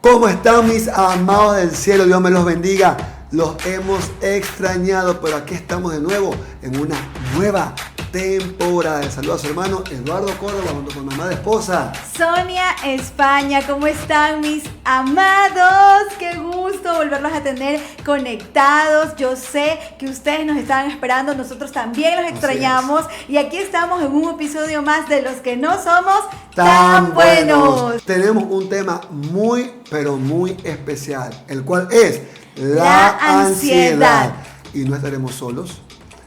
¿Cómo están mis amados del cielo? Dios me los bendiga. Los hemos extrañado, pero aquí estamos de nuevo en una nueva temporada. Saludos a su hermano Eduardo Córdoba junto con mamá de esposa Sonia España. ¿Cómo están mis amados? Qué gusto volverlos a tener conectados. Yo sé que ustedes nos estaban esperando, nosotros también los extrañamos y aquí estamos en un episodio más de Los que no somos tan buenos. Tenemos un tema muy, pero muy especial, el cual es la ansiedad. Y no estaremos solos.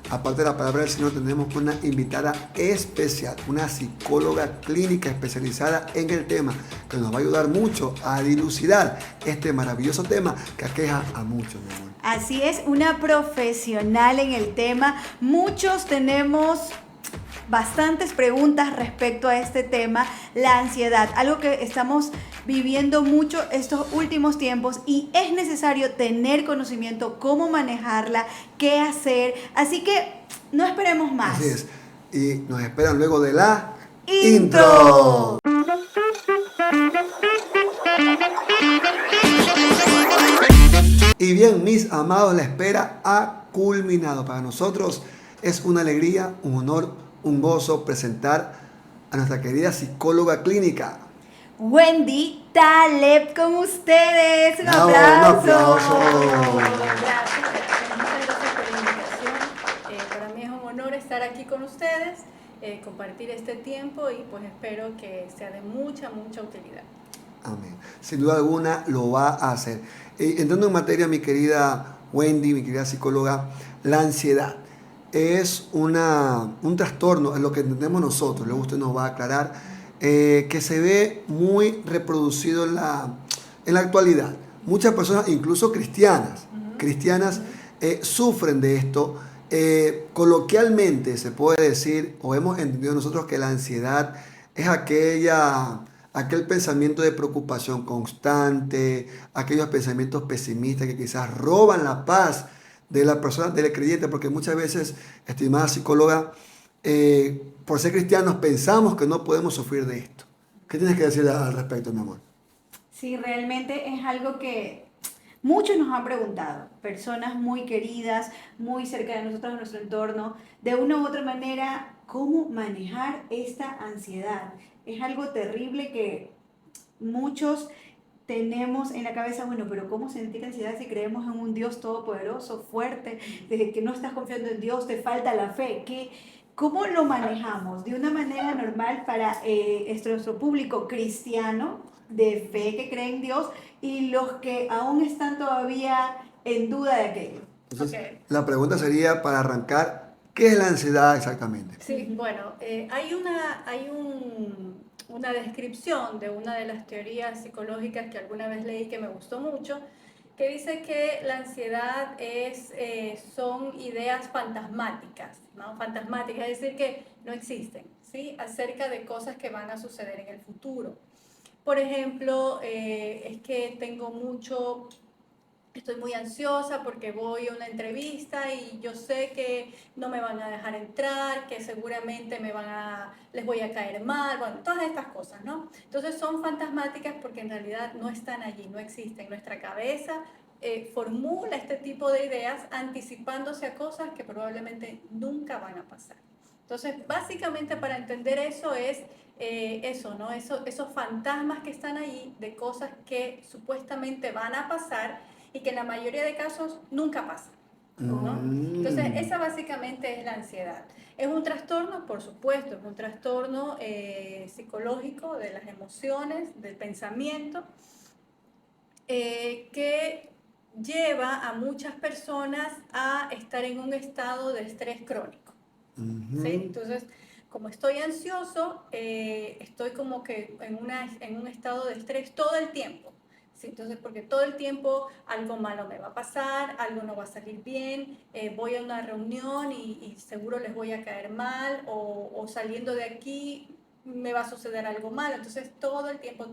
Aparte de la palabra del Señor, tenemos una invitada especial, una psicóloga clínica especializada en el tema, que nos va a ayudar mucho a dilucidar este maravilloso tema que aqueja a muchos, mi amor. Así es, una profesional en el tema. Muchos tenemos bastantes preguntas respecto a este tema, la ansiedad, algo que estamos viviendo mucho estos últimos tiempos y es necesario tener conocimiento cómo manejarla, qué hacer, así que no esperemos más. Así es, y nos esperan luego de la intro. Y bien, mis amados, la espera ha culminado. Para nosotros es una alegría, un honor, un gozo presentar a nuestra querida psicóloga clínica Wendy Taleb con ustedes. Un aplauso. Gracias, muchas gracias por la invitación. Para mí es un honor estar aquí con ustedes, compartir este tiempo y pues espero que sea de mucha utilidad. Amén. Sin duda alguna lo va a hacer. Entrando en materia, mi querida Wendy, mi querida psicóloga, la ansiedad es un trastorno, es lo que entendemos nosotros, luego usted nos va a aclarar, que se ve muy reproducido en la actualidad. Muchas personas, incluso cristianas, sufren de esto. Coloquialmente se puede decir, o hemos entendido nosotros, que la ansiedad es aquel pensamiento de preocupación constante, aquellos pensamientos pesimistas que quizás roban la paz de la persona, del creyente, porque muchas veces, estimada psicóloga, por ser cristianos pensamos que no podemos sufrir de esto. ¿Qué tienes que decir al respecto, mi amor? Sí, realmente es algo que muchos nos han preguntado, personas muy queridas, muy cerca de nosotros, de nuestro entorno, de una u otra manera, ¿cómo manejar esta ansiedad? Es algo terrible que muchos tenemos en la cabeza, bueno, pero ¿cómo sentir ansiedad si creemos en un Dios todopoderoso, fuerte, desde que no estás confiando en Dios, te falta la fe? ¿Cómo lo manejamos de una manera normal para nuestro público cristiano, de fe, que cree en Dios, y los que aún están todavía en duda de aquello? Entonces, la pregunta sería, para arrancar, ¿qué es la ansiedad exactamente? Sí, bueno, hay una descripción de una de las teorías psicológicas que alguna vez leí que me gustó mucho, que dice que la ansiedad son ideas fantasmáticas, ¿no? Fantasmáticas, es decir, que no existen, ¿sí? Acerca de cosas que van a suceder en el futuro. Por ejemplo, es que estoy muy ansiosa porque voy a una entrevista y yo sé que no me van a dejar entrar, que seguramente les voy a caer mal, bueno, todas estas cosas, ¿no? Entonces son fantasmáticas porque en realidad no están allí, no existen. Nuestra cabeza formula este tipo de ideas anticipándose a cosas que probablemente nunca van a pasar. Entonces, básicamente para entender eso es eso, ¿no? Esos fantasmas que están ahí de cosas que supuestamente van a pasar y que en la mayoría de casos nunca pasan, ¿no? Entonces, esa básicamente es la ansiedad. Es un trastorno, por supuesto, es un trastorno psicológico de las emociones, del pensamiento, que lleva a muchas personas a estar en un estado de estrés crónico. ¿Sí? Entonces, como estoy ansioso, estoy como que en un estado de estrés todo el tiempo. ¿Sí? Entonces, porque todo el tiempo algo malo me va a pasar, algo no va a salir bien, voy a una reunión y seguro les voy a caer mal, o saliendo de aquí me va a suceder algo malo. Entonces, todo el tiempo.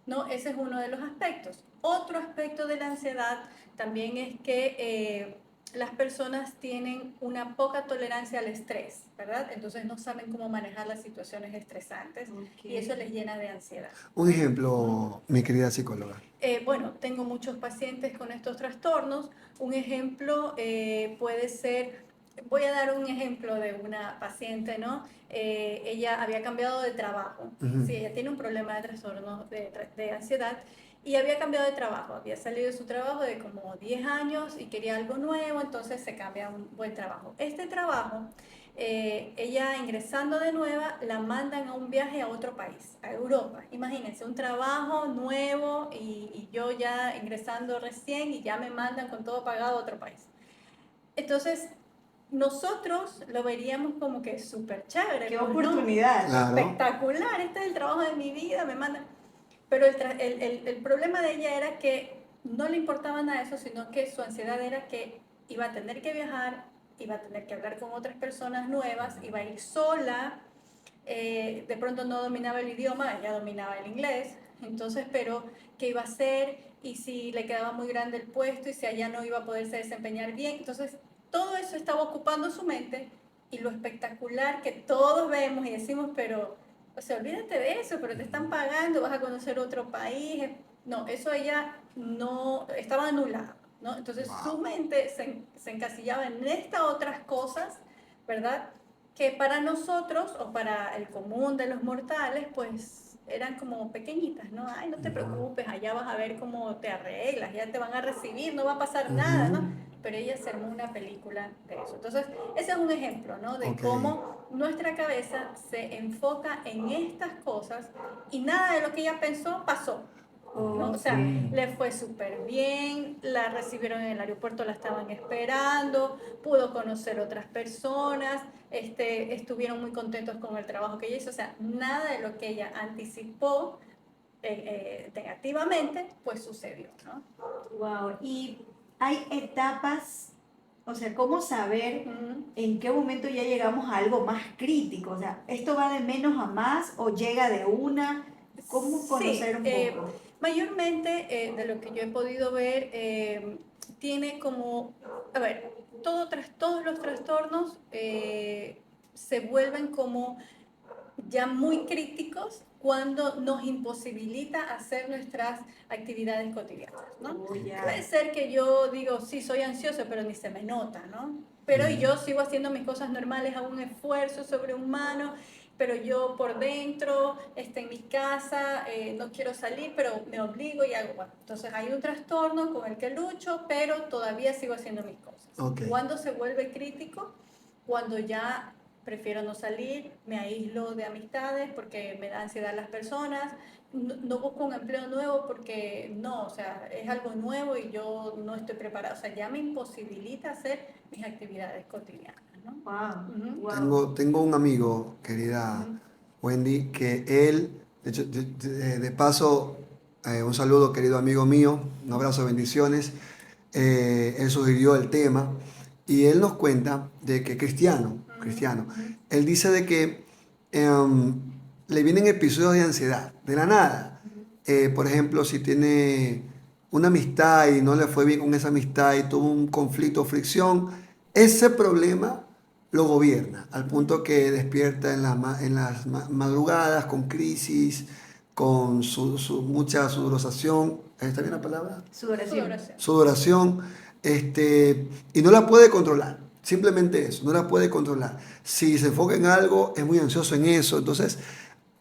¿No? Ese es uno de los aspectos. Otro aspecto de la ansiedad también es que las personas tienen una poca tolerancia al estrés, ¿verdad? Entonces no saben cómo manejar las situaciones estresantes y eso les llena de ansiedad. Un ejemplo, mi querida psicóloga. Bueno, tengo muchos pacientes con estos trastornos. Un ejemplo puede ser, voy a dar un ejemplo de una paciente, ¿no? Ella había cambiado de trabajo. Ujú. Sí, ella tiene un problema de trastorno de ansiedad y había cambiado de trabajo. Había salido de su trabajo de como 10 años y quería algo nuevo, entonces se cambia a un buen trabajo. Este trabajo ella ingresando de nueva, la mandan a un viaje a otro país, a Europa. Imagínense, un trabajo nuevo y yo ya ingresando recién y ya me mandan con todo pagado a otro país. Entonces, nosotros lo veríamos como que súper chévere. ¡Qué pues, ¿no? oportunidad! Claro. Espectacular, este es el trabajo de mi vida, me mandan. Pero el problema de ella era que no le importaba nada eso, sino que su ansiedad era que iba a tener que viajar, iba a tener que hablar con otras personas nuevas, iba a ir sola, de pronto no dominaba el idioma, ella dominaba el inglés, entonces, pero ¿qué iba a hacer? Y si le quedaba muy grande el puesto y si allá no iba a poderse desempeñar bien, entonces todo eso estaba ocupando su mente y lo espectacular que todos vemos y decimos, pero, o sea, olvídate de eso, pero te están pagando, vas a conocer otro país, no, eso ella no, estaba anulado, ¿no? Entonces su Wow. mente se encasillaba en estas otras cosas, ¿verdad? Que para nosotros o para el común de los mortales, pues eran como pequeñitas, ¿no? Ay, no te preocupes, allá vas a ver cómo te arreglas, ya te van a recibir, no va a pasar nada, ¿no? Ujú. Pero ella se armó una película de eso. Entonces, ese es un ejemplo, ¿no? De Ok. cómo nuestra cabeza se enfoca en estas cosas y nada de lo que ella pensó pasó. ¿No? O sea, Mm. le fue súper bien, la recibieron en el aeropuerto, la estaban esperando, pudo conocer otras personas, estuvieron muy contentos con el trabajo que ella hizo, o sea, nada de lo que ella anticipó negativamente, pues sucedió, ¿no? Wow. Y hay etapas, o sea, ¿cómo saber en qué momento ya llegamos a algo más crítico? O sea, ¿esto va de menos a más o llega de una? ¿Cómo Sí, conocer un poco? mayormente de lo que yo he podido ver, tiene como, a ver, todos los trastornos se vuelven como ya muy críticos cuando nos imposibilita hacer nuestras actividades cotidianas, ¿no? Oh, Puede ya. ser que yo digo, sí, soy ansioso, pero ni se me nota, ¿no? Pero yo sigo haciendo mis cosas normales, hago un esfuerzo sobrehumano, pero yo por dentro, en mi casa, no quiero salir, pero me obligo y hago, bueno, entonces hay un trastorno con el que lucho, pero todavía sigo haciendo mis cosas. Ok. ¿Cuándo se vuelve crítico? Cuando ya prefiero no salir, me aíslo de amistades porque me da ansiedad las personas, no busco un empleo nuevo porque no, o sea, es algo nuevo y yo no estoy preparada, o sea, ya me imposibilita hacer mis actividades cotidianas, ¿no? Wow, Ujú, wow. Tengo un amigo, querida ujú. Wendy, que él, de hecho, de paso, un saludo, querido amigo mío, un abrazo, bendiciones. Él sugirió el tema y él nos cuenta de que cristiano, él dice de que em, le vienen episodios de ansiedad, de la nada. Por ejemplo, si tiene una amistad y no le fue bien con esa amistad y tuvo un conflicto o fricción, ese problema lo gobierna, al punto que despierta en las madrugadas con crisis, con mucha sudoración. ¿Está bien la palabra? Sudoración. Sudoración. Sudoración, y no la puede controlar. Simplemente eso, no la puede controlar. Si se enfoca en algo, es muy ansioso en eso. Entonces,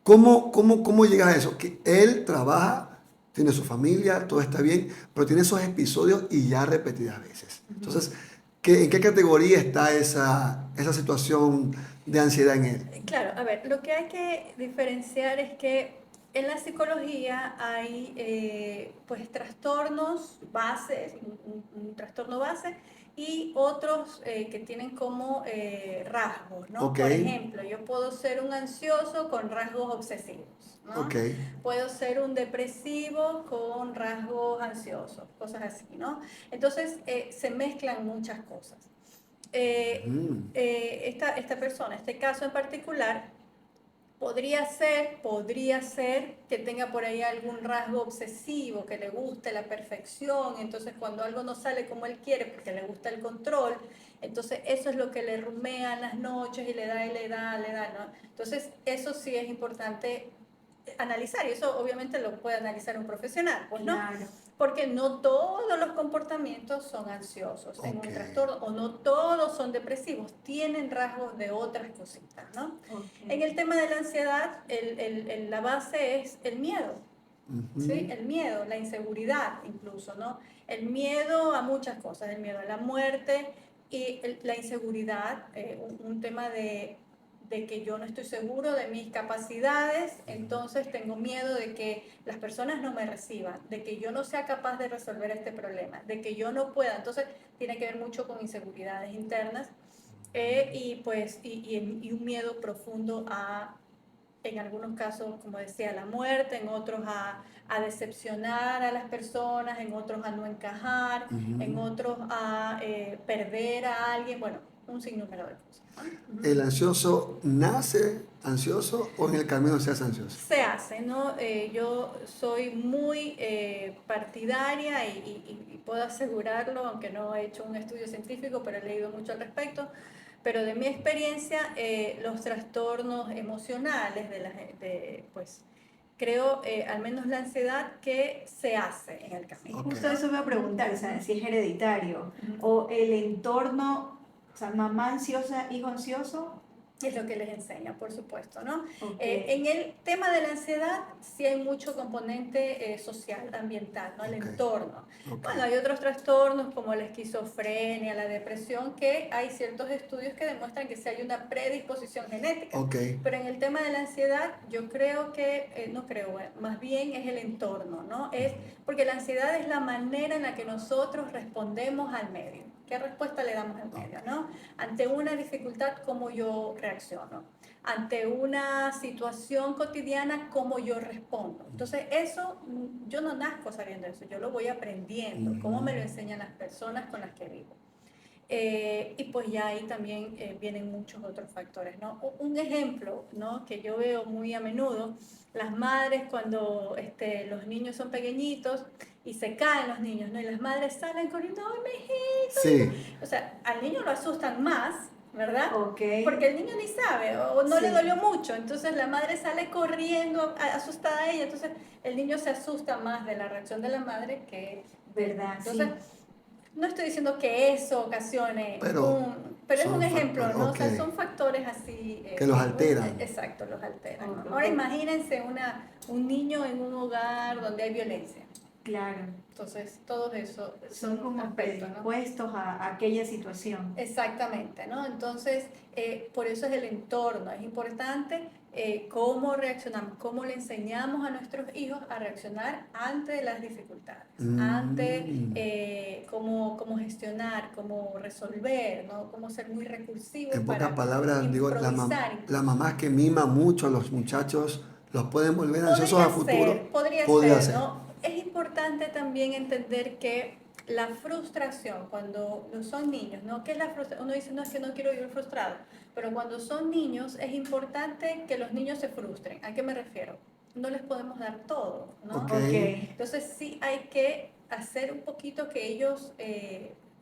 ¿cómo llega a eso? Que él trabaja, tiene su familia, todo está bien, pero tiene esos episodios y ya repetidas veces. Entonces, ¿en qué categoría está esa situación de ansiedad en él? Claro, a ver, lo que hay que diferenciar es que en la psicología hay pues trastornos bases, un trastorno base y otros que tienen como rasgos, ¿no? Ok, Por ejemplo, yo puedo ser un ansioso con rasgos obsesivos, ok. ¿no? Puedo ser un depresivo con rasgos ansiosos, cosas así, ¿no? Entonces se mezclan muchas cosas. Mm, Esta persona, este caso en particular, Podría ser que tenga por ahí algún rasgo obsesivo, que le guste la perfección, entonces cuando algo no sale como él quiere, porque le gusta el control, entonces eso es lo que le rumea en las noches y le da, ¿no? Entonces eso sí es importante analizar, y eso obviamente lo puede analizar un profesional, pues, ¿no? Claro. Porque no todos los comportamientos son ansiosos en Ok. un trastorno, o no todos son depresivos, tienen rasgos de otras cositas, ¿no? En el tema de la ansiedad, la base es el miedo, ¿sí? Ujú. El miedo, la inseguridad incluso, ¿no? El miedo a muchas cosas, el miedo a la muerte y la inseguridad, un tema de que yo no estoy seguro de mis capacidades, entonces tengo miedo de que las personas no me reciban, de que yo no sea capaz de resolver este problema, de que yo no pueda. Entonces tiene que ver mucho con inseguridades internas y pues y un miedo profundo a, en algunos casos, como decía, a la muerte, en otros a decepcionar a las personas, en otros a no encajar, en Ujú. otros a perder a alguien, bueno, un sinnúmero de cosas, ¿no? ¿El ansioso nace ansioso o en el camino se hace ansioso? Se hace, ¿no? Yo soy muy partidaria y puedo asegurarlo, aunque no he hecho un estudio científico, pero he leído mucho al respecto, pero de mi experiencia, los trastornos emocionales pues creo, al menos la ansiedad, que se hace en el camino. Ok. Justo eso me iba a preguntar, o sea, si es hereditario o el entorno, o sea, mamá ansiosa, hijo ansioso. Es lo que les enseña, por supuesto, ¿no? Ok. En el tema de la ansiedad sí hay mucho componente social, ambiental, ¿no? El Ok. entorno. Ok. Bueno, hay otros trastornos como la esquizofrenia, la depresión, que hay ciertos estudios que demuestran que sí hay una predisposición genética. Ok. Pero en el tema de la ansiedad, yo creo que, no creo, más bien es el entorno, ¿no? Es porque la ansiedad es la manera en la que nosotros respondemos al medio. ¿Qué respuesta le damos al medio, no? Ante una dificultad, ¿cómo yo reacciono? Ante una situación cotidiana, ¿cómo yo respondo? Entonces, eso, yo no nazco sabiendo eso, yo lo voy aprendiendo, cómo me lo enseñan las personas con las que vivo. Y pues ya ahí también vienen muchos otros factores, ¿no? Un ejemplo, ¿no? Que yo veo muy a menudo, las madres cuando los niños son pequeñitos y se caen los niños, ¿no? Y las madres salen corriendo, ¡ay, mijito! Sí. O sea, al niño lo asustan más, ¿verdad? Ok. Porque el niño ni sabe o no le Sí. dolió mucho, entonces la madre sale corriendo asustada a ella, entonces el niño se asusta más de la reacción de la madre que... ¿Verdad? Entonces, Sí. no estoy diciendo que eso ocasione Pero pero es un son ejemplo, factores. ¿no? O Ok. sea, son factores así Que los alteran. exacto, los alteran, ¿no? Ok, Ahora ok. imagínense un niño en un hogar donde hay violencia. Claro. Entonces, todo eso Son son como aspectos, ¿no? predispuestos a aquella situación. Exactamente, ¿no? Entonces, por eso es el entorno. Es importante cómo reaccionamos, cómo le enseñamos a nuestros hijos a reaccionar ante las dificultades, ante Mm. cómo gestionar, cómo resolver, ¿no? Cómo ser muy recursivos En pocas para palabras, digo, improvisar las incluso. mamás que miman mucho a los muchachos los pueden volver ansiosos a futuro. Podría Podría ser, ser. ¿no? Es importante también entender que la frustración, cuando no son niños, ¿no? ¿Qué es la frustración? Uno dice, no, es que no quiero vivir frustrado, pero cuando son niños es importante que los niños se frustren. ¿A qué me refiero? No les podemos dar todo, ¿no? Ok. Ok. Entonces sí hay que hacer un poquito que ellos,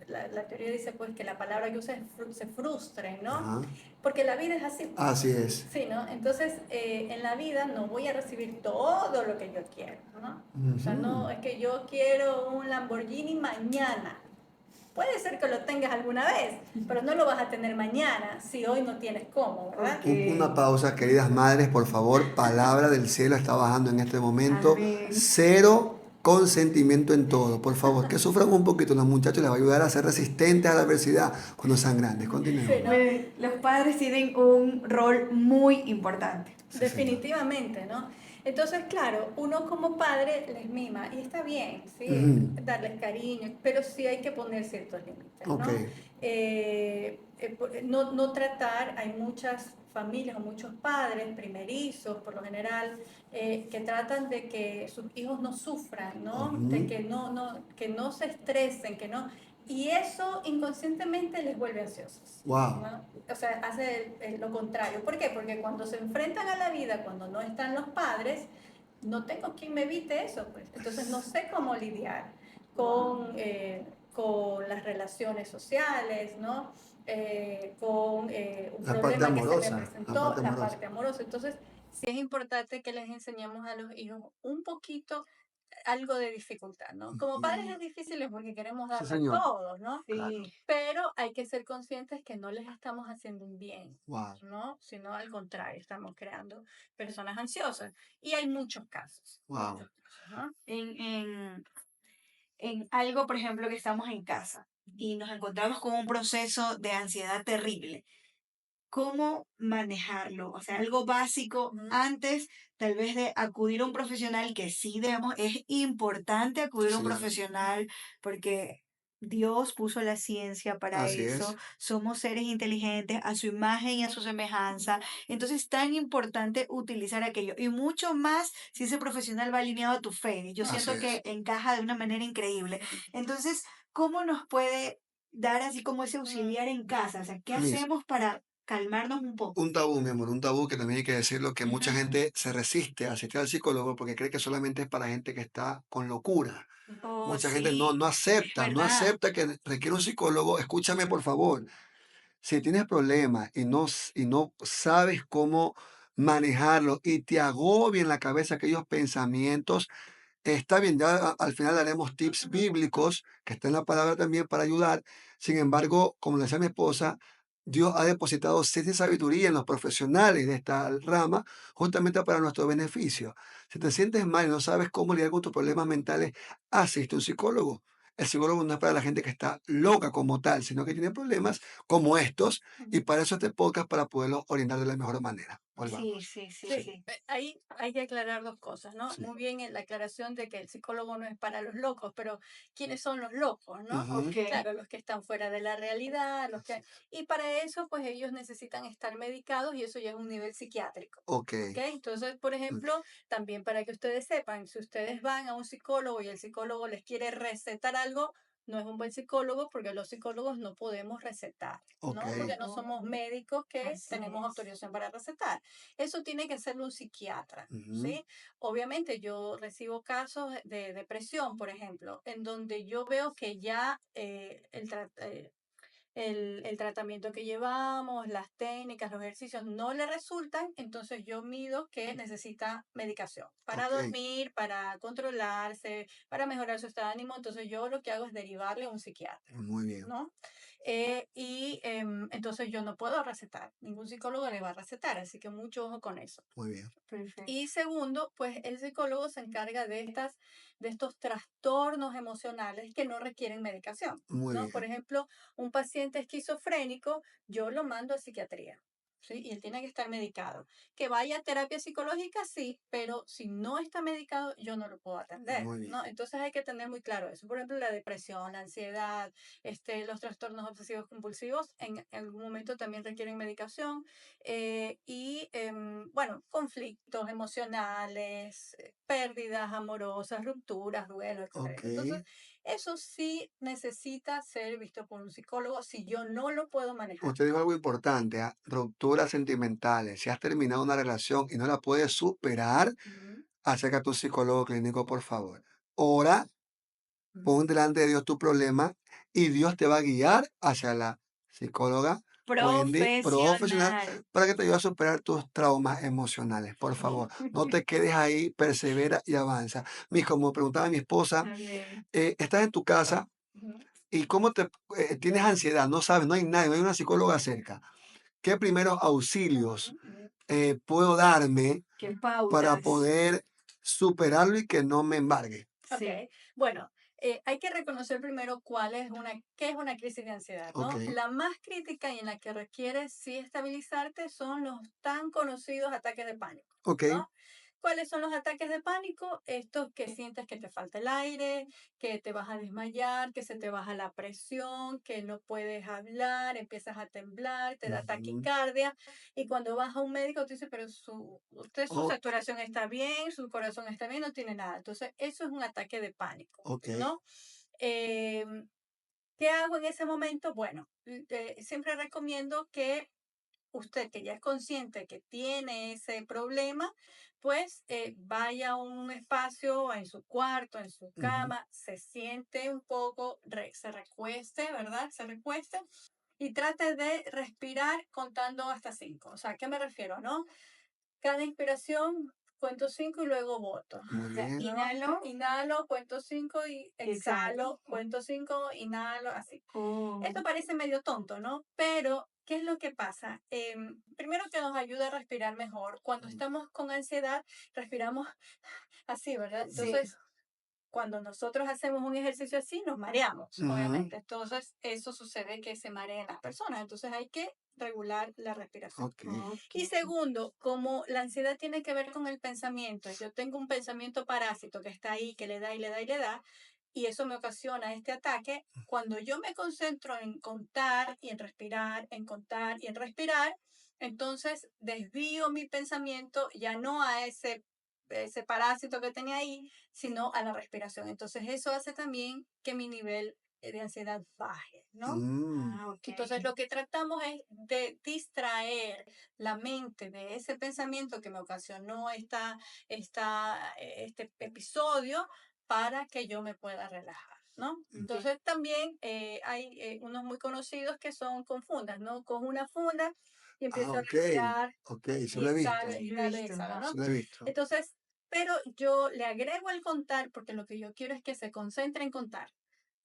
la teoría dice pues que la palabra que usa es se frustren, ¿no? Ajá. Porque la vida es así. Así es. Sí, ¿no? Entonces, en la vida no voy a recibir todo lo que yo quiero, ¿no? O sea, Ujú. no es que yo quiero un Lamborghini mañana. Puede ser que lo tengas alguna vez, pero no lo vas a tener mañana si hoy no tienes cómo, ¿verdad? Ok. Una pausa, queridas madres, por favor. Palabra del cielo está bajando en este momento. Amén. Cero consentimiento en todo. Por favor, que sufran un poquito. Los muchachos les va a ayudar a ser resistentes a la adversidad cuando sean grandes. Continuemos. Sí, ¿no? Los padres tienen un rol muy importante. Sí, Definitivamente, ¿no? Entonces, claro, uno como padre les mima y está bien, ¿sí? Ujú. Darles cariño, pero sí hay que poner ciertos límites, Ok. ¿no? No tratar, hay muchas familias o muchos padres primerizos, por lo general, que tratan de que sus hijos no sufran, ¿no? De Ujú. que no se estresen, que no... Y eso inconscientemente les vuelve ansiosos, Wow. ¿no? O sea, hace lo contrario. ¿Por qué? Porque cuando se enfrentan a la vida, cuando no están los padres, no tengo quien me evite eso, pues. Entonces no sé cómo lidiar con las relaciones sociales, ¿no? Con un La parte problema que se me amorosa, la presentó, parte la amorosa. parte amorosa. Entonces, sí es importante que les enseñemos a los hijos un poquito algo de dificultad, ¿no? Como padres es difícil porque queremos Sí, darlo señor. todo, ¿no? Claro. Sí, Pero hay que ser conscientes que no les estamos haciendo un bien, Wow. ¿no? Sino al contrario, estamos creando personas ansiosas. Y hay muchos casos, Wow. muchos casos, ¿no? en algo, por ejemplo, que estamos en casa y nos encontramos con un proceso de ansiedad terrible. ¿Cómo manejarlo? O sea, algo básico Ujú. antes tal vez de acudir a un profesional, que sí debemos, es importante Sí, acudir a un señor. profesional porque Dios puso la ciencia para Así eso, es. somos seres inteligentes a su imagen y a su semejanza, entonces es tan importante utilizar aquello y mucho más si ese profesional va alineado a tu fe. Yo Así siento que es. encaja de una manera increíble. Entonces, ¿cómo nos puede dar así como ese Ujú. auxiliar en casa? O sea, ¿qué Mis, hacemos para calmarnos un poco? un tabú, mi amor, un tabú que también hay que decirlo, que mucha Ujú. gente se resiste a asistir al psicólogo porque cree que solamente es para gente que está con locura. Oh, Mucha gente no, sí, no es acepta, no verdad. acepta que requiere un psicólogo. Escúchame, por favor. Si tienes problemas y no sabes cómo manejarlo y te agobia en la cabeza aquellos pensamientos, está bien, ya al final daremos tips bíblicos, que está en la palabra también para ayudar. Sin embargo, como le decía mi esposa, Dios ha depositado ciencia y sabiduría en los profesionales de esta rama, justamente para nuestro beneficio. Si te sientes mal y no sabes cómo lidiar con tus problemas mentales, asiste a un psicólogo. El psicólogo no es para la gente que está loca como tal, sino que tiene problemas como estos, y para eso este podcast, para poderlos orientar de la mejor manera. Sí, Volvamos. sí, sí, Sí, Sí, sí. ahí hay que aclarar dos cosas, ¿no? sí. Muy bien la aclaración de que el psicólogo no es para los locos, pero ¿quiénes son los locos, no? Ok. Ujú. Claro, los que están fuera de la realidad, los Así que... es. Y para eso, pues ellos necesitan estar medicados y eso ya es un nivel psiquiátrico. Ok. ¿Ok? Entonces, por Ok. ejemplo, también para que ustedes sepan, si ustedes van a un psicólogo y el psicólogo les quiere recetar algo, no es un buen psicólogo porque los psicólogos no podemos recetar, Ok. ¿no? Porque no No, somos médicos que así tenemos es. autorización para recetar. Eso tiene que hacerlo un psiquiatra, Ujú. ¿sí? Obviamente yo recibo casos de depresión, por ejemplo, en donde yo veo que ya el tratamiento que llevamos, las técnicas, los ejercicios no le resultan, entonces yo mido que necesita medicación para Ok. dormir, para controlarse, para mejorar su estado de ánimo. Entonces yo lo que hago es derivarle a un psiquiatra, Muy bien. ¿no? Entonces yo no puedo recetar, ningún psicólogo le va a recetar, así que mucho ojo con eso. Muy bien. Perfecto. Y segundo, pues el psicólogo se encarga de estos trastornos emocionales que no requieren medicación, Muy ¿no? Por bien. ejemplo, un paciente esquizofrénico, yo lo mando a psiquiatría, ¿sí? Y él tiene que estar medicado. Que vaya a terapia psicológica, sí, pero si no está medicado, yo no lo puedo atender, Muy bien. ¿no? Entonces hay que tener muy claro eso. Por ejemplo, la depresión, la ansiedad, los trastornos obsesivos compulsivos, en algún momento también requieren medicación bueno, conflictos emocionales, pérdidas amorosas, rupturas, duelo, etcétera. Ok. Entonces, eso sí necesita ser visto por un psicólogo si yo no lo puedo manejar. Usted dijo algo importante, ¿ah? Rupturas sentimentales. Si has terminado una relación y no la puedes superar, Ujú, acerca a tu psicólogo clínico, por favor. Ora, ujú. pon delante de Dios tu problema y Dios te va a guiar hacia la psicóloga Wendy, profesional, Profesional. para que te ayude a superar tus traumas emocionales. Por favor, no te quedes ahí, persevera y avanza. Como preguntaba mi esposa, Amén. estás en tu casa Ujú, y cómo tienes ansiedad, no sabes, no hay nadie, no hay una psicóloga cerca. ¿Qué primeros auxilios ujú. puedo darme Qué para pautas. poder superarlo y que no me embargue? Ok, Sí. bueno, hay que reconocer primero qué es una crisis de ansiedad, Ok, ¿no? La más crítica y en la que requiere sí estabilizarte son los tan conocidos ataques de pánico, ok, ¿no? ¿Cuáles son los ataques de pánico? Estos que sientes que te falta el aire, que te vas a desmayar, que se te baja la presión, que no puedes hablar, empiezas a temblar, te da ujú, taquicardia. Y cuando vas a un médico, te dice, pero su o- saturación está bien, su corazón está bien, no tiene nada. Entonces, eso es un ataque de pánico, ok, ¿no? Em, ¿Qué hago en ese momento? Bueno, siempre recomiendo que usted que ya es consciente que tiene ese problema, pues vaya a un espacio en su cuarto, en su Ujú. cama, se siente un poco, se recueste, ¿verdad? Se recueste y trate de respirar contando hasta 5. O sea, ¿a qué me refiero, no? Cada inspiración cuento 5 y luego voto. Muy O sea, bien. ¿No? inhalo Inhalo, cuento 5 y y exhalo. exhalo, cuento 5, inhalo, así. Oh, Esto parece medio tonto, ¿no? Pero, ¿qué es lo que pasa? Primero que nos ayuda a respirar mejor. Cuando estamos con ansiedad, respiramos así, ¿verdad? sí. Entonces, cuando nosotros hacemos un ejercicio así, nos mareamos, Ujú. obviamente. Entonces, eso sucede que se marean las personas. Entonces, hay que regular la respiración. Ok. Ok. Y segundo, como la ansiedad tiene que ver con el pensamiento, yo tengo un pensamiento parásito que está ahí, que le da y le da y le da, y eso me ocasiona este ataque. Cuando yo me concentro en contar y en respirar, en contar y en respirar, entonces desvío mi pensamiento ya no a ese parásito que tenía ahí, sino a la respiración. Entonces eso hace también que mi nivel de ansiedad baje, ¿no? Mm, Ah, ok. Entonces lo que tratamos es de distraer la mente de ese pensamiento que me ocasionó este episodio para que yo me pueda relajar, ¿no? Ya. Entonces también hay unos muy conocidos que son con fundas, ¿no? Con una funda y ah, empiezo a ok. respirar Ok, se y lo he exhalo, visto. Sí, lo he inhalo y visto. exhalo, Se ¿no? lo he visto. Entonces, pero yo le agrego el contar porque lo que yo quiero es que se concentre en contar.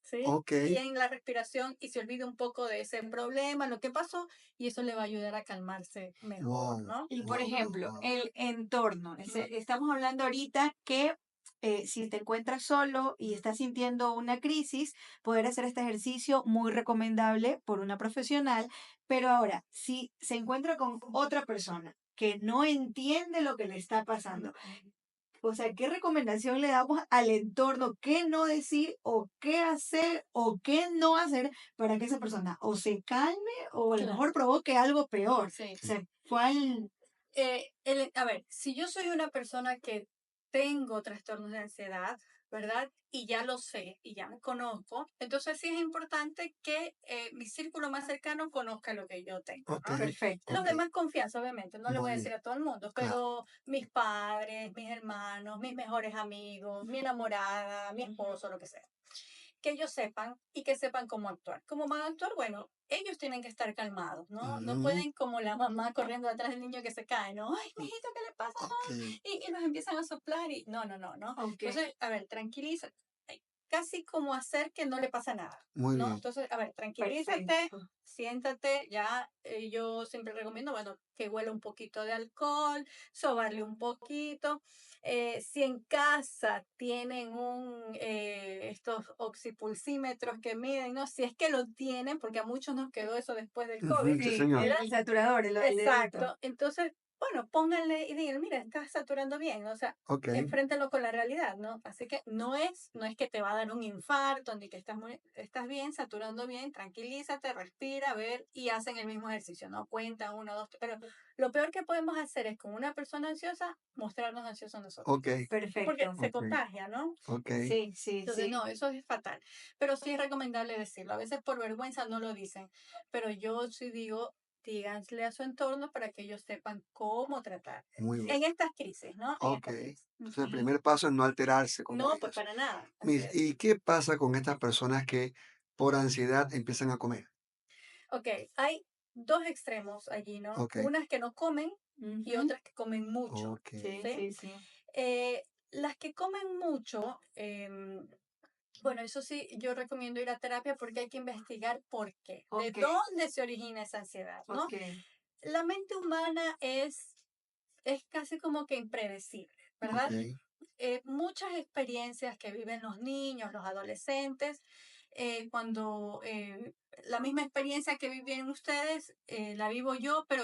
¿Sí? Ok. Y en la respiración y se olvide un poco de ese problema, lo que pasó, y eso le va a ayudar a calmarse mejor, Wow, ¿no? Y por wow, wow, ejemplo, wow. el entorno. Ujú. Estamos hablando ahorita que si te encuentras solo y estás sintiendo una crisis, poder hacer este ejercicio muy recomendable por una profesional. Pero ahora, si se encuentra con otra persona que no entiende lo que le está pasando, o sea, ¿qué recomendación le damos al entorno? ¿Qué no decir o qué hacer o qué no hacer para que esa persona o se calme o a lo Claro, mejor provoque algo peor? sí. O sea, ¿cuál? A ver, si yo soy una persona que tengo trastornos de ansiedad, ¿verdad? Y ya lo sé y ya me conozco, entonces sí es importante que mi círculo más cercano conozca lo que yo tengo, Ok, ¿no? Perfecto. Los ok. demás confianza, obviamente, no le voy Muy a bien. decir a todo el mundo, Claro. pero mis padres, mis hermanos, mis mejores amigos, mi enamorada, mi esposo, lo que sea que ellos sepan y que sepan cómo actuar. ¿Cómo van a actuar? Bueno, ellos tienen que estar calmados, ¿no? No Mm, pueden como la mamá corriendo detrás del niño que se cae, ¿no? Ay, mijito, ¿qué le pasa? ok. Y nos empiezan a soplar y no, no, no, no. Ok. Entonces, a ver, tranquiliza. Casi como hacer que no le pasa nada, Muy ¿no? bien. Entonces, a ver, tranquilízate, Perfecto. siéntate, ya yo siempre recomiendo, bueno, que huela un poquito de alcohol, sobarle un poquito. Si en casa tienen estos oxipulsímetros que miden, ¿no? Si es que lo tienen, porque a muchos nos quedó eso después del COVID, Ujú, sí, Sí, señor. ¿verdad? el saturador, el dedito. Exacto. Entonces, bueno, pónganle y digan, mira, estás saturando bien, o sea, Ok, enfréntalo con la realidad, ¿no? Así que no es que te va a dar un infarto, ni que estás bien, saturando bien, tranquilízate, respira, a ver, y hacen el mismo ejercicio, ¿no? Cuenta, uno, dos, tres. Pero lo peor que podemos hacer es con una persona ansiosa, mostrarnos ansiosos nosotros, ok, porque Perfecto. se ok, contagia, ¿no? ok. Sí, sí, Entonces, sí. no, eso es fatal. Pero sí es recomendable decirlo. A veces por vergüenza no lo dicen, pero yo sí digo, díganle a su entorno para que ellos sepan cómo tratar Muy bien. en estas crisis, ¿no? En Ok. estas crisis. Entonces, el Ujú. primer paso es no alterarse, como No, pues dices. para nada. Así Mis, es. ¿y qué pasa con estas personas que por ansiedad empiezan a comer? Ok, hay dos extremos allí, ¿no? Ok, Unas que no comen y Ujú. otras que comen mucho, ok. Sí, ¿sí? sí, sí. Las que comen mucho, bueno, eso sí, yo recomiendo ir a terapia porque hay que investigar por qué, de Ok, dónde se origina esa ansiedad, ¿no? ok. La mente humana es casi como que impredecible, Ok, ¿verdad? Muchas experiencias que viven los niños, los adolescentes, cuando la misma experiencia que viven ustedes, la vivo yo, pero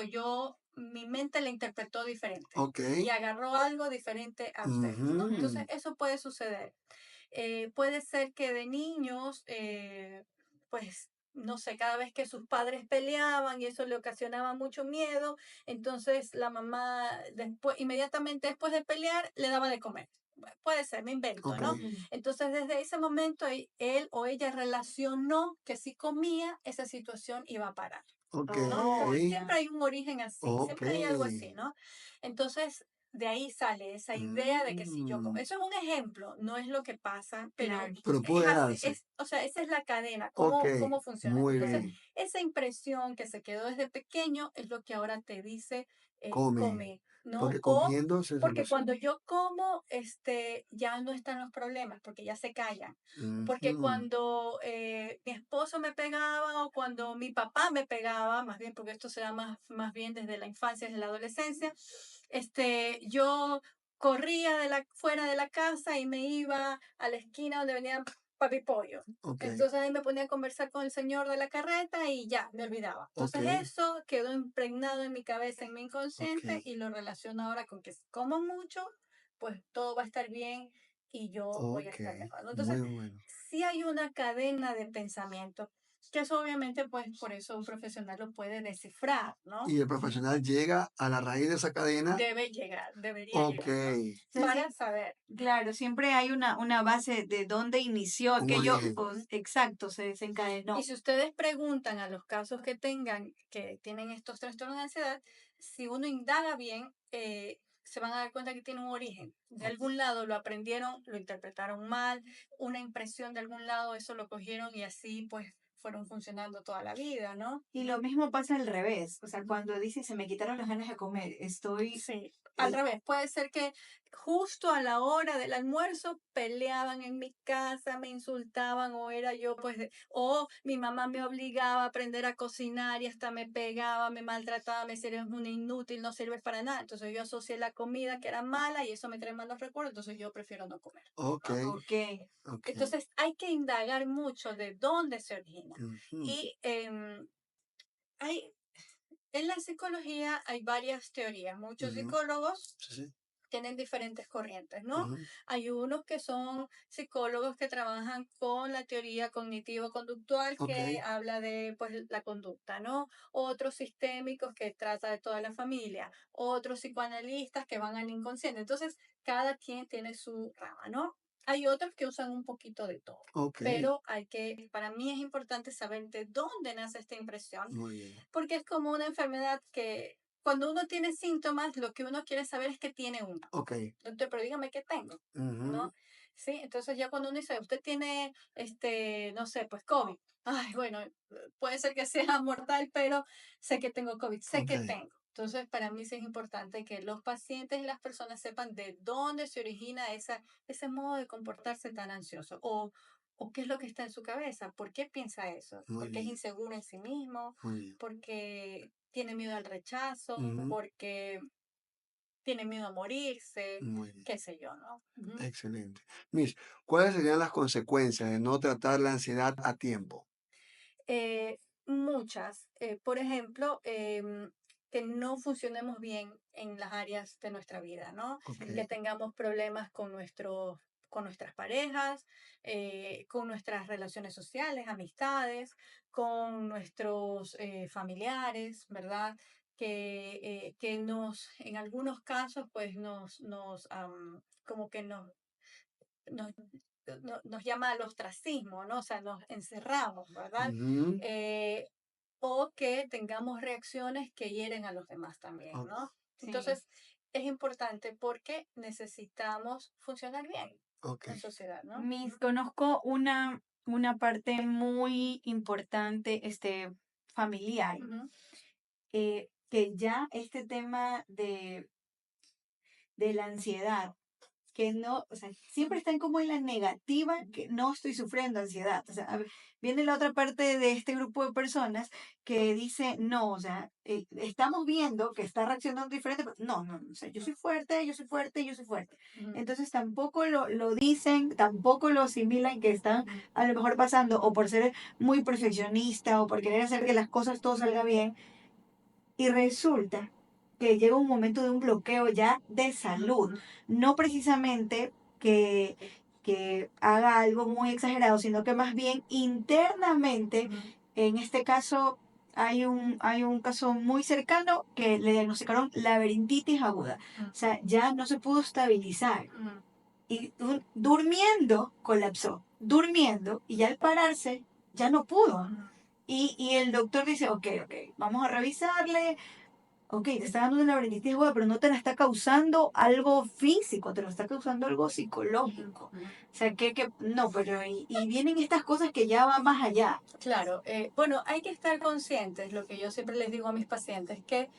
mi mente la interpretó diferente ok. y agarró algo diferente a ustedes, ¿no? Entonces, Ujú. eso puede suceder. Puede ser que de niños, pues, no sé, cada vez que sus padres peleaban y eso le ocasionaba mucho miedo, entonces la mamá después, inmediatamente después de pelear, le daba de comer. puede ser, me invento, Ok, ¿no? Entonces, desde ese momento, él o ella relacionó que si comía, esa situación iba a parar, ok, ¿no? Oh, Porque ya. siempre hay un origen así, ok. siempre hay algo así, ¿no? Entonces, de ahí sale esa idea de que si yo como, Mm, eso es un ejemplo, no es lo que pasa, pero Claro. pero es puede así, darse. o sea, esa es la cadena, Ok, cómo funciona. muy Entonces, bien. esa impresión que se quedó desde pequeño es lo que ahora te dice, Come, come, ¿no? porque O comiendo se porque soluciona. cuando yo como, ya no están los problemas, porque ya se callan. Porque Ujú, cuando mi esposo me pegaba o cuando mi papá me pegaba, más bien porque esto se da más bien desde la infancia, desde la adolescencia, yo corría fuera de la casa y me iba a la esquina donde venían papi pollo. ok, Entonces ahí me ponía a conversar con el señor de la carreta y ya, me olvidaba. ok, Entonces eso quedó impregnado en mi cabeza, en mi ok, inconsciente y lo relaciono ahora con que si como mucho, pues todo va a estar bien y yo voy a ok. estar mejor, ¿no? Entonces, Muy bueno. sí hay una cadena de pensamiento, que eso obviamente, pues por eso un profesional lo puede descifrar, ¿no? Y el profesional llega a la raíz de esa cadena. Debe llegar, debería Ok, llegar, ¿no? O sea, Para saber. claro, siempre hay una base de dónde inició un aquello, origen. exacto, se Y desencadenó. si ustedes preguntan a los casos que tengan, que tienen estos trastornos de ansiedad, si uno indaga bien, se van a dar cuenta que tiene un origen. De Ok, algún lado lo aprendieron, lo interpretaron mal, una impresión de algún lado, eso lo cogieron y así pues fueron funcionando toda la vida, ¿no? Y lo mismo pasa al revés. O sea, cuando dice se me quitaron las ganas de comer, estoy, Sí, al eh, revés, puede ser que justo a la hora del almuerzo peleaban en mi casa, me insultaban o era yo pues, o mi mamá me obligaba a aprender a cocinar y hasta me pegaba, me maltrataba, me decía eres una inútil, no sirves para nada. Entonces yo asocié la comida que era mala y eso me trae malos recuerdos, entonces yo prefiero no comer, ok, ¿no? ok, ok. Entonces hay que indagar mucho de dónde se origina. Ujú, Y hay, en la psicología hay varias teorías. Muchos ujú, psicólogos sí, sí. tienen diferentes corrientes, ¿no? Ujú, Hay unos que son psicólogos que trabajan con la teoría cognitivo-conductual ok, que habla de pues la conducta, ¿no? Otros sistémicos que trata de toda la familia, otros psicoanalistas que van al inconsciente. Entonces, cada quien tiene su rama, ¿no? Hay otros que usan un poquito de todo, ok. pero para mí es importante saber de dónde nace esta impresión Muy bien. porque es como una enfermedad que cuando uno tiene síntomas, lo que uno quiere saber es que tiene uno. Ok. Doctor, pero dígame qué tengo, Ujú, ¿no? Sí, entonces ya cuando uno dice, usted tiene, no sé, pues COVID. Ay, bueno, puede ser que sea mortal, pero sé que tengo COVID, sé ok. que tengo. Entonces, para mí sí es importante que los pacientes y las personas sepan de dónde se origina ese modo de comportarse tan ansioso o qué es lo que está en su cabeza, por qué piensa eso, Muy porque es bien. inseguro en sí mismo, Muy bien. porque tiene miedo al rechazo, Ujú, porque tiene miedo a morirse, muy bien. qué sé yo, ¿no? Ujú. Excelente. Miss, ¿cuáles serían las consecuencias de no tratar la ansiedad a tiempo? Muchas. Por ejemplo, que no funcionemos bien en las áreas de nuestra vida, ¿no? Ok. Que tengamos problemas con nuestras parejas, con nuestras relaciones sociales, amistades, con nuestros familiares, ¿verdad? Que en algunos casos, pues como que nos, nos llama al ostracismo, ¿no? O sea, nos encerramos, ¿verdad? Ujú, Eh, o que tengamos reacciones que hieren a los demás también, o- ¿no? sí. Entonces, es importante porque necesitamos funcionar bien ok. en sociedad, ¿no? Conozco una parte muy importante, familiar, Ujú, que ya este tema de la ansiedad, que no, o sea, siempre ujú, están como en la negativa que no estoy sufriendo ansiedad. O sea, viene la otra parte de este grupo de personas que dice, no, o sea, estamos viendo que está reaccionando diferente, pero no, no, no, o sea, yo soy fuerte, yo soy fuerte, yo soy fuerte. ujú, Entonces tampoco lo dicen, tampoco lo asimilan que están a lo mejor pasando o por ser muy perfeccionista o por querer hacer que las cosas todo salga bien y resulta que llega un momento de un bloqueo ya de salud, no precisamente que haga algo muy exagerado, sino que más bien internamente, ujú, en este caso hay un caso muy cercano que le diagnosticaron laberintitis aguda, ujú, o sea, ya no se pudo estabilizar. ujú. y durmiendo colapsó, durmiendo, y ya al pararse ya no pudo. Y el doctor dice, ok, vamos a revisarle, ok, te está dando una laberintitis aguda, pero no te la está causando algo físico, te lo está causando algo psicológico. Ujú. O sea, no, pero y vienen estas cosas que ya van más allá. Claro, bueno, hay que estar conscientes, lo que yo siempre les digo a mis pacientes, que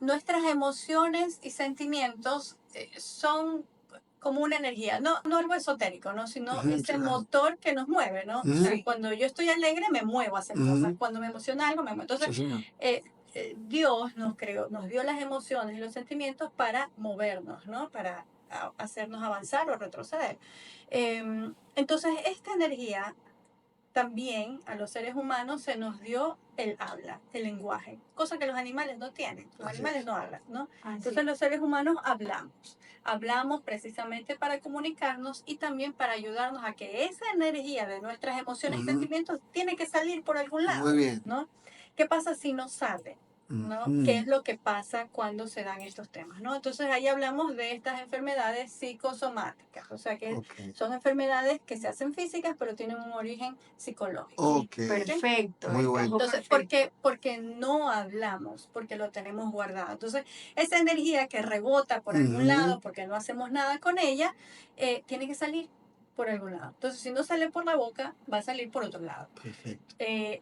nuestras emociones y sentimientos son como una energía, no algo esotérico, ¿no? Sino Ujú, ese claro. motor que nos mueve, ¿no? O sea, Ujú, cuando yo estoy alegre me muevo a hacer cosas, ujú. cuando me emociona algo me muevo. Entonces, Sí, señor. Dios nos creó, nos dio las emociones y los sentimientos para movernos, ¿no? Para hacernos avanzar o retroceder. Entonces, esta energía también a los seres humanos se nos dio el habla, el lenguaje, cosa que los animales no tienen. Los Así animales es. no hablan, ¿no? Así Entonces los seres humanos hablamos. Hablamos precisamente para comunicarnos y también para ayudarnos a que esa energía de nuestras emociones y Ujú. sentimientos tiene que salir por algún Muy lado, bien. ¿no? ¿Qué pasa si no sale? ¿No? ¿Qué Ujú. es lo que pasa cuando se dan estos temas? ¿No? Entonces ahí hablamos de estas enfermedades psicosomáticas, o sea que Ok. son enfermedades que se hacen físicas pero tienen un origen psicológico. Ok. perfecto, Muy bueno. Entonces, ¿por qué? Porque no hablamos, porque lo tenemos guardado. Entonces, esa energía que rebota por algún Ujú. lado, porque no hacemos nada con ella, tiene que salir por algún lado. Entonces, si no sale por la boca, va a salir por otro lado. Perfecto.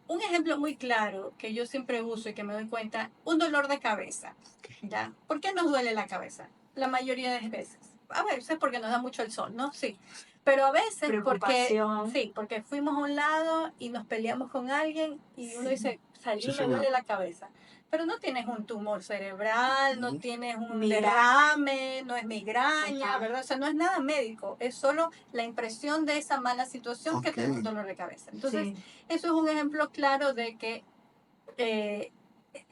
Un ejemplo muy claro que yo siempre uso y que me doy cuenta, un dolor de cabeza. Ok. ¿Ya? ¿Por qué nos duele la cabeza? La mayoría de veces. A veces porque nos da mucho el sol, ¿no? Sí. Pero a veces porque, preocupación. sí, porque fuimos a un lado y nos peleamos con alguien y uno dice, salí, Sí, me señor. duele la cabeza. Pero no tienes un tumor cerebral, no Ujú. tienes un Migra- derrame, no es migraña, Ajá. ¿verdad? O sea, no es nada médico, es solo la impresión de esa mala situación que Ok. te da un dolor de cabeza. Entonces, Sí. eso es un ejemplo claro de que eh,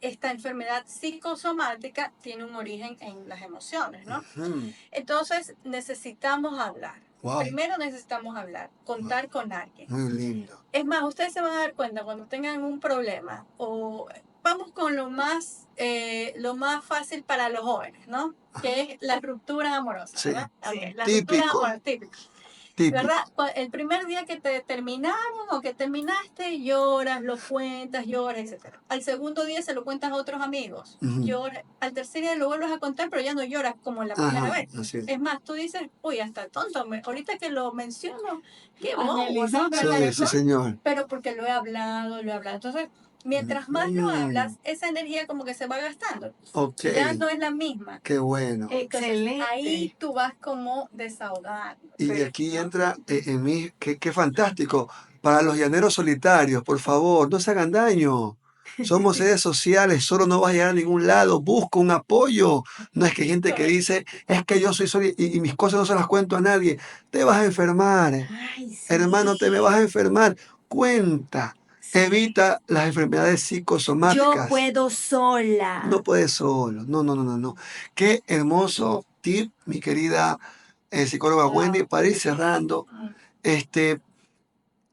esta enfermedad psicosomática tiene un origen en las emociones, ¿no? Ujú. Entonces necesitamos hablar. Wow. Primero necesitamos hablar, contar con alguien. Muy lindo. Es más, ustedes se van a dar cuenta cuando tengan un problema o vamos con lo más fácil para los jóvenes, ¿no? Que es las rupturas amorosas, Sí. ¿verdad? Sí. Okay, las rupturas Típico. amorosas, típicas. ¿Verdad? Típico. El primer día que te terminaron o que terminaste, lloras, lo cuentas, lloras, etc. Al segundo día se lo cuentas a otros amigos, Ujú. lloras. Al tercer día lo vuelves a contar, pero ya no lloras como la primera Ajá. vez. Así es. Es más, tú dices, uy, hasta tonto, ahorita que lo menciono, qué bobo, ¿no? Analizándolo. Sí, sí, ¿No? señor. Pero porque lo he hablado, lo he hablado. Entonces, mientras más lo Ujú. hablas, esa energía como que se va gastando. Ok. Ya no es la misma. Qué bueno. Entonces, ahí Excelente. tú vas como desahogando. Y de aquí ¿No? entra en mí, qué fantástico. Para los llaneros solitarios, por favor, no se hagan daño. Somos seres sociales, solo no vas a llegar a ningún lado. Busca un apoyo. No es que hay gente que Correcto. dice, es que yo soy solo y mis cosas no se las cuento a nadie. Te vas a enfermar. Ay, Hermano, te me vas sí. a enfermar. Cuenta. Sí. Evita las enfermedades Yo psicosomáticas. puedo No sola. puedes solo. No, no, no, no, no. Qué hermoso tip, mi querida psicóloga Wendy, Wow. para ir cerrando. Mm. Este,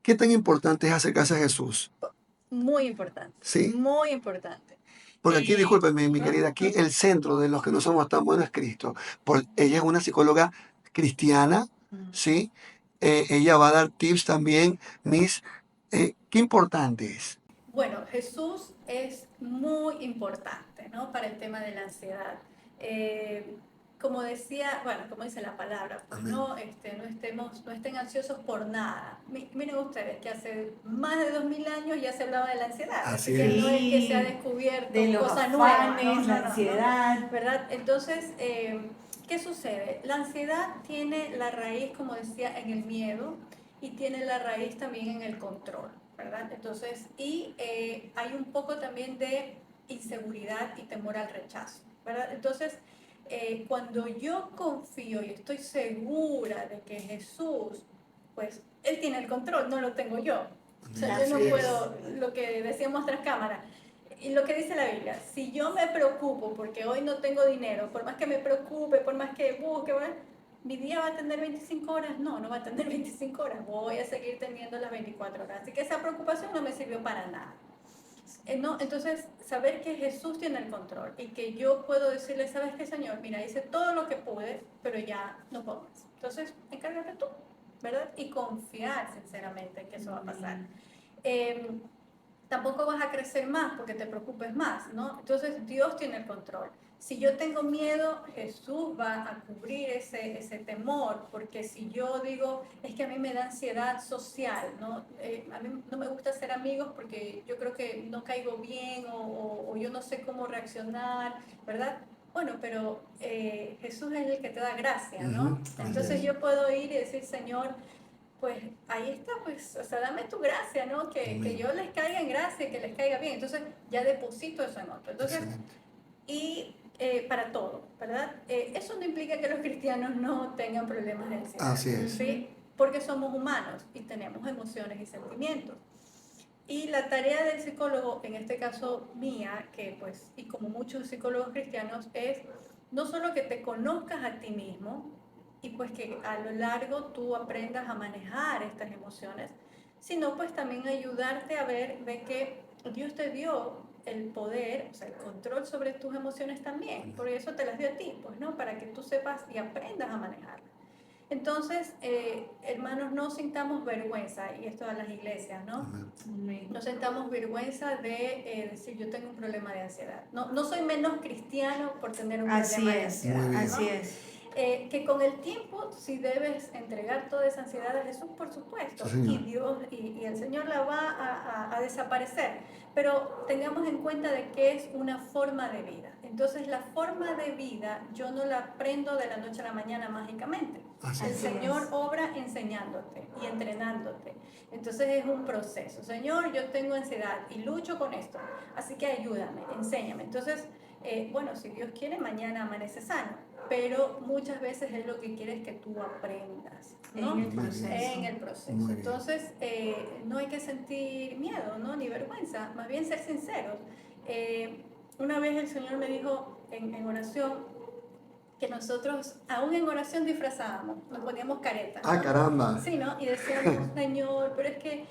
¿Qué tan importante es acercarse a Jesús? Muy importante, ¿Sí? muy importante. Porque aquí, Y, discúlpeme, mi ¿no? querida, aquí el centro de los que no somos tan buenos es Cristo. Ella es una psicóloga cristiana, Mm. ¿sí? Ella va a dar tips también, Miss. Qué importante es. Bueno, Jesús es muy importante, ¿no? Para el tema de la ansiedad. Como decía, bueno, como dice la palabra, pues Amén. no estén ansiosos por nada. Miren ustedes que hace más de 2000 años ya se hablaba de la ansiedad, así Así que es. no es que se ha Sí. De descubierto los cosa nueva, afanes, la no, ansiedad. ¿verdad? Entonces, ¿qué sucede? La ansiedad tiene la raíz, como decía, en el miedo y tiene la raíz también en el control, ¿verdad? Entonces, hay un poco también de inseguridad y temor al rechazo, ¿verdad? Entonces, cuando yo confío y estoy segura de que Jesús, pues, Él tiene el control, no lo tengo yo. O sea, yo Así no es. puedo, lo que decíamos tras cámara, y lo que dice la Biblia, si yo me preocupo porque hoy no tengo dinero, por más que me preocupe, por más que busque, ¿verdad? ¿Mi día va a tener 25 horas? No, no va a tener 25 horas. Voy a seguir teniendo las 24 horas. Así que esa preocupación no me sirvió para nada. ¿no? Entonces, saber que Jesús tiene el control y que yo puedo decirle, ¿sabes qué, Señor? Mira, hice todo lo que pude, pero ya no puedo más. Entonces, encárgate tú, ¿verdad? Y confiar sinceramente que eso va a pasar. Tampoco vas a crecer más porque te preocupes más, ¿no? Entonces, Dios tiene el control. Si yo tengo miedo, Jesús va a cubrir ese temor, porque si yo digo, es que a mí me da ansiedad social, ¿no? A mí no me gusta ser amigos porque yo creo que no caigo bien o yo no sé cómo reaccionar, ¿verdad? Bueno, pero Jesús es el que te da gracia, ¿no? Entonces yo puedo ir y decir, Señor, pues ahí está, pues, o sea, dame tu gracia, ¿no? Que yo les caiga en gracia, que les caiga bien. Entonces ya deposito eso en otro. Entonces, y para todo, ¿verdad? Eso no implica que los cristianos no tengan problemas de ansiedad. Así es. ¿Sí? Porque somos humanos y tenemos emociones y sentimientos. Y la tarea del psicólogo, en este caso mía, que pues, y como muchos psicólogos cristianos, es no solo que te conozcas a ti mismo y pues que a lo largo tú aprendas a manejar estas emociones, sino pues también ayudarte a ver de que Dios te dio el poder, o sea, el control sobre tus emociones también, por eso te las dio a ti, pues, ¿no? Para que tú sepas y aprendas a manejarlas. Entonces, hermanos, no sintamos vergüenza, y esto a las iglesias, ¿no? Amén. No sintamos vergüenza de decir yo tengo un problema de ansiedad. No soy menos cristiano por tener un problema de ansiedad. Muy bien. Así es. Que con el tiempo, si debes entregar toda esa ansiedad a Jesús, por supuesto, Sí, y Dios y el Señor la va a desaparecer, pero tengamos en cuenta de que es una forma de vida. Entonces la forma de vida yo no la aprendo de la noche a la mañana mágicamente. Así El es. Señor obra enseñándote y entrenándote. Entonces es un proceso. Señor, yo tengo ansiedad y lucho con esto, así que ayúdame, enséñame. Entonces, bueno, si Dios quiere, mañana amanece sano, pero muchas veces Él lo que quiere es que tú aprendas, ¿no? En el proceso. En el proceso. Muy bien. Entonces, no hay que sentir miedo, ¿no? Ni vergüenza, más bien ser sinceros. Una vez el Señor me dijo en oración que nosotros, aún en oración, disfrazábamos, nos poníamos caretas, ¿no? Ah, caramba. Sí, ¿no? Y decíamos, Señor, pero es que,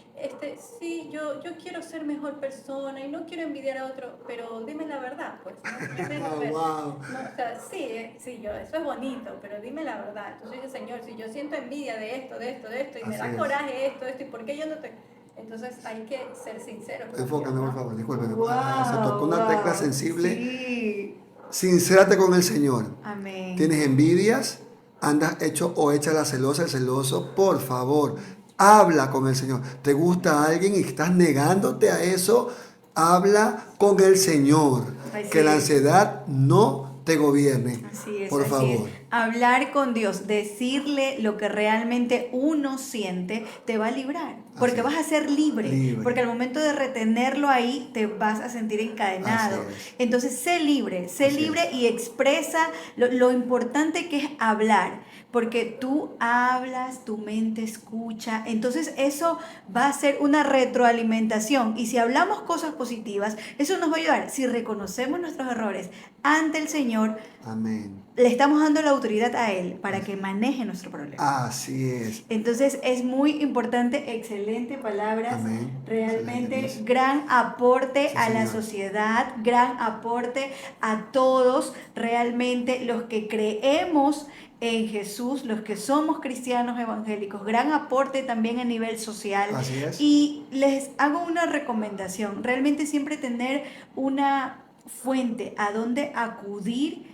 sí, yo quiero ser mejor persona y no quiero envidiar a otro, pero dime la verdad, pues, ¿no? Wow. No, o sea, sí, eso es bonito, pero dime la verdad. Entonces yo, Señor, si yo siento envidia de esto, y me Así da es. coraje esto, ¿y por qué yo no te...? Entonces hay que ser sinceros. con Enfócame, Dios, por ¿no? favor, discúlpeme. Wow, Se tocó una tecla sensible. Sí. Sincérate con el Señor. Amén. ¿Tienes envidias? ¿Andas hecho o hecha la celosa, el celoso? Por favor, habla con el Señor. ¿Te gusta alguien y estás negándote a eso? Habla con el Señor. Así Que la es. ansiedad no te gobierne. Así es, Por así favor. es. Hablar con Dios, decirle lo que realmente uno siente, te va a librar. Porque Así es. vas a ser libre. Libre. Porque al momento de retenerlo ahí, te vas a sentir encadenado. Así es. Entonces, sé libre Así es. y expresa lo importante que es hablar. Porque tú hablas, tu mente escucha. Entonces, eso va a ser una retroalimentación. Y si hablamos cosas positivas, eso nos va a ayudar. Si reconocemos nuestros errores ante el Señor, Amén. le estamos dando la autoridad a Él para que maneje nuestro problema. Así es. Entonces es muy importante, excelente palabras, Amén. realmente Excelente. gran aporte Sí, a la señor. sociedad, gran aporte a todos, realmente los que creemos en Jesús, los que somos cristianos evangélicos, gran aporte también a nivel social. Así es. Y les hago una recomendación, realmente siempre tener una fuente a donde acudir,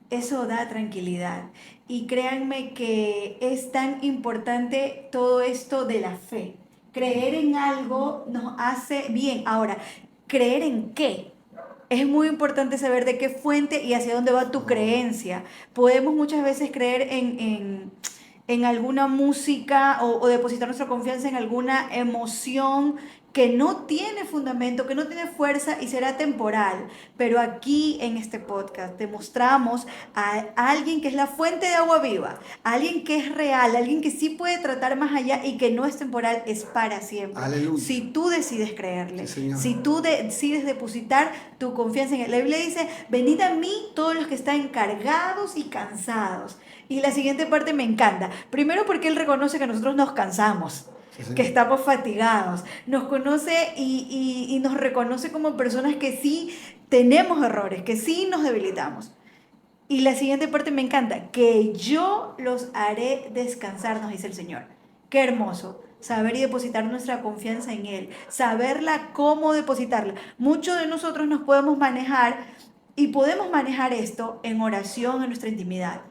eso da tranquilidad. Y créanme que es tan importante todo esto de la fe. Creer en algo nos hace bien. Ahora, ¿creer en qué? Es muy importante saber de qué fuente y hacia dónde va tu creencia. Podemos muchas veces creer en alguna música o depositar nuestra confianza en alguna emoción que no tiene fundamento, que no tiene fuerza y será temporal. Pero aquí en este podcast demostramos a alguien que es la fuente de agua viva, a alguien que es real, a alguien que sí puede tratar más allá y que no es temporal, es para siempre. Aleluya. Si tú decides creerle, Sí, Señor. si tú decides depositar tu confianza en él. La Biblia dice, venid a mí todos los que están cargados y cansados. Y la siguiente parte me encanta. Primero porque él reconoce que nosotros nos cansamos. Sí. que estamos fatigados, nos conoce y nos reconoce como personas que sí tenemos errores, que sí nos debilitamos. Y la siguiente parte me encanta, que yo los haré descansar, nos dice el Señor. Qué hermoso, saber y depositar nuestra confianza en Él, saberla cómo depositarla. Muchos de nosotros nos podemos manejar y podemos manejar esto en oración, en nuestra intimidad.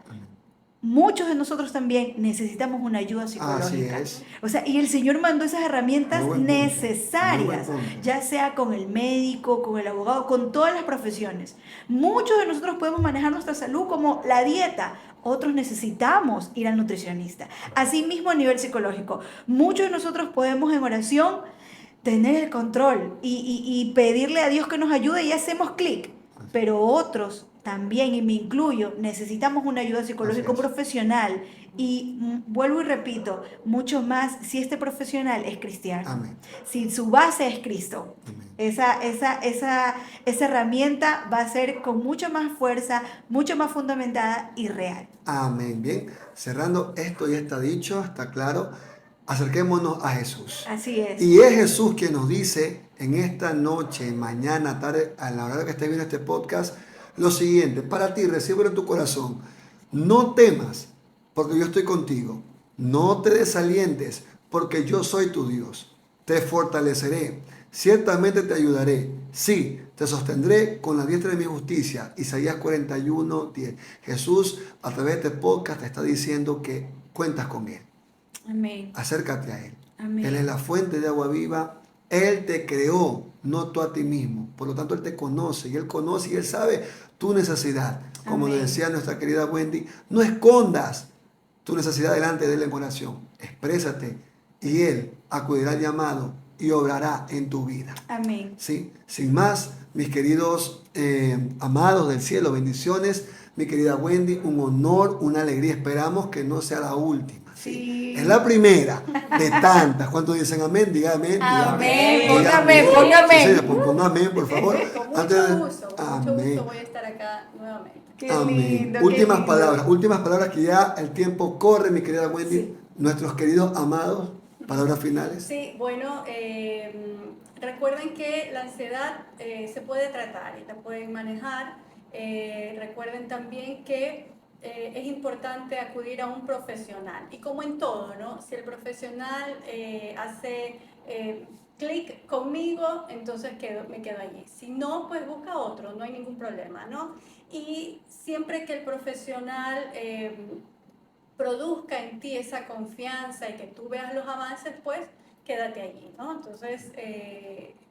Muchos de nosotros también necesitamos una ayuda Así psicológica. es. O sea, y el Señor mandó esas herramientas Muy buen punto. necesarias, Muy buen punto. ya sea con el médico, con el abogado, con todas las profesiones. Muchos de nosotros podemos manejar nuestra salud como la dieta. Otros necesitamos ir al nutricionista. Asimismo, a nivel psicológico, muchos de nosotros podemos en oración tener el control y pedirle a Dios que nos ayude y hacemos clic. Pero otros también, y me incluyo, necesitamos una ayuda psicológica Así es. profesional. Y vuelvo y repito, mucho más si este profesional es cristiano. Amén. Si su base es Cristo. Amén. Esa herramienta va a ser con mucha más fuerza, mucho más fundamentada y real. Amén. Bien, cerrando esto ya está dicho, está claro. Acerquémonos a Jesús. Así es. Y es Jesús quien nos dice en esta noche, mañana, tarde, a la hora que estés viendo este podcast, lo siguiente. Para ti, recíbelo en tu corazón. No temas, porque yo estoy contigo. No te desalientes, porque yo soy tu Dios. Te fortaleceré. Ciertamente te ayudaré. Sí, te sostendré con la diestra de mi justicia. Isaías 41:10. Jesús, a través de este podcast, te está diciendo que cuentas con Él. Amén. Acércate a Él. Amén. Él es la fuente de agua viva. Él te creó, no tú a ti mismo. Por lo tanto, Él te conoce y Él conoce y Él sabe tu necesidad. Como Amén. nos decía nuestra querida Wendy, no escondas tu necesidad delante de Él en oración. Exprésate y Él acudirá al llamado y obrará en tu vida. Amén. ¿Sí? Sin más, mis queridos amados del cielo, bendiciones. Mi querida Wendy, un honor, una alegría. Esperamos que no sea la última. Sí. Es la primera de tantas. ¿Cuántos dicen amén? Diga amén. Diga Amén. Diga Ponga amén, amén. ponga amén. Sí, sí, ponga amén, por favor. Con Antes de- mucho gusto voy a estar acá nuevamente. Qué Amén. lindo, qué Últimas lindo. últimas palabras que ya el tiempo corre, mi querida Wendy. Sí. Nuestros queridos amados, palabras finales. Sí, bueno, recuerden que la ansiedad se puede tratar y la pueden manejar. Recuerden también que es importante acudir a un profesional. Y como en todo, ¿no? Si el profesional hace clic conmigo, entonces me quedo allí. Si no, pues busca otro, no hay ningún problema, ¿no? Y siempre que el profesional produzca en ti esa confianza y que tú veas los avances, pues quédate allí, ¿no? Entonces,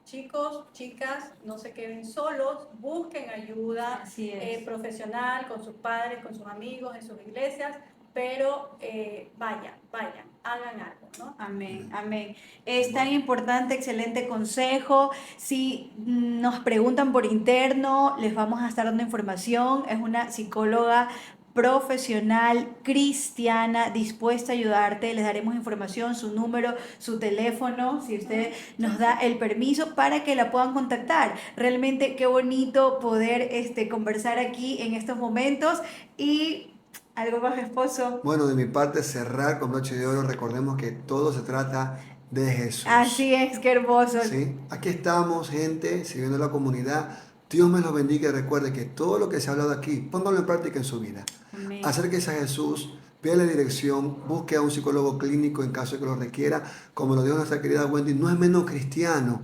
chicos, chicas, no se queden solos, busquen ayuda Así es. profesional con sus padres, con sus amigos, en sus iglesias, pero vayan, hagan algo, ¿no? Amén, amén. Es tan importante, excelente consejo. Si nos preguntan por interno, les vamos a estar dando información. Es una psicóloga profesional, cristiana, dispuesta a ayudarte. Les daremos información, su número, su teléfono, si usted nos da el permiso para que la puedan contactar. Realmente qué bonito poder conversar aquí en estos momentos. Y algo más, esposo. Bueno, de mi parte, cerrar con broche de oro. Recordemos que todo se trata de Jesús. Así es, qué hermoso. ¿Sí? Aquí estamos, gente, sirviendo a la comunidad. Dios me los bendiga y recuerde que todo lo que se ha hablado aquí, póngalo en práctica en su vida. Amén. Acérquese a Jesús, pídale dirección, busque a un psicólogo clínico en caso de que lo requiera. Como lo dijo nuestra querida Wendy, no es menos cristiano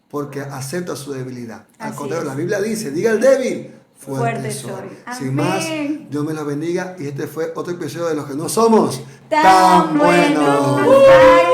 porque acepta su debilidad. Al Así contrario, es. la Biblia dice, diga el débil, fuerte Fuerte soy. soy. Sin más, Amén. Dios me los bendiga y este fue otro episodio de Los que no somos Tan buenos. buenos. Bye.